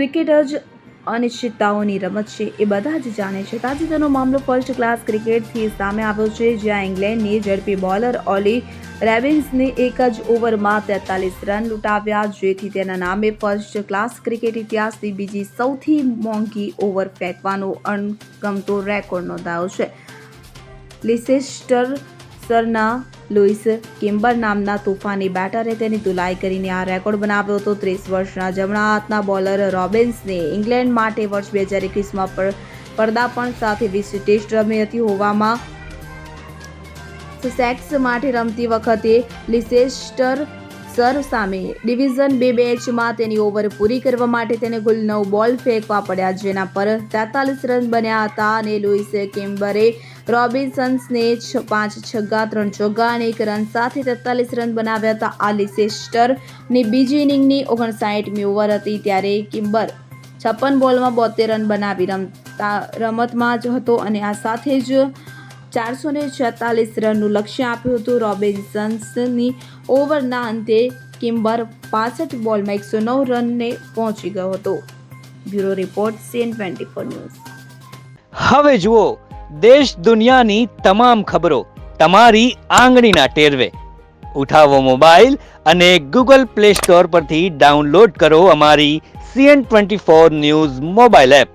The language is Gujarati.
ક્રિકેટ જ અનિશ્ચિતતાઓની રમત છે એ બધા જ જાણે છે. તાજેતરનો મામલો ફર્સ્ટ ક્લાસ ક્રિકેટથી સામે આવ્યો છે, જ્યાં ઇંગ્લેન્ડની ઝડપી બોલર ઓલી રેબિન્સને એક જ ઓવરમાં 43 રન લૂંટાવ્યા, જેથી તેના નામે ફર્સ્ટ ક્લાસ ક્રિકેટ ઇતિહાસની બીજી સૌથી મોંઘી ઓવર ફેંકવાનો અણગમતો રેકોર્ડ નોંધાયો છે. લિસેસ્ટરશરના લુઇસ કિમ્બર નામના તોફાની બેટરે તેની ધુલાઈ કરીને આ રેકોર્ડ બનાવ્યો હતો. 30 વર્ષના જમણા હાથના બોલર રોબિન્સને ઇંગ્લેન્ડ માટે વર્ષ 2021માં પદાર્પણ સાથે 20 ટેસ્ટ રમી હતી હોવામાં સસેક્સ માટે રમતી વખતે લિસેસ્ટરશર સામે ડિવિઝન 2 મેચમાં તેની ઓવર પૂરી કરવા માટે તેને કુલ 9 બોલ ફેંકવા પડ્યા, જેના પર 43 રન બન્યા હતા અને લુઇસ કિમ્બરે રોબિન્સનને 5 છગ્ગા 3 ચોગ્ગા અને 1 રન સાથે 43 રન બનાવ્યા હતા. આ લિસેસ્ટરની બીજી ઇનિંગની 59મી ઓવર હતી, ત્યારે કિમ્બર 56 બોલમાં 72 રન બનાવી રમતમાં જ હતો અને આ સાથે જ 446 રનનું લક્ષ્ય આપ્યું હતું. રોબિન્સનની ઓવરના અંતે કિમ્બર 65 બોલમાં 109 રનને પહોંચી ગયો હતો. Bureau report CN24 news. હવે જુઓ દેશ દુનિયાની તમામ ખબરો તમારી આંગળીના ટેરવે. ઉઠાવો મોબાઈલ અને Google Play Store પરથી ડાઉનલોડ કરો અમારી CN24 ન્યૂઝ મોબાઈલ એપ.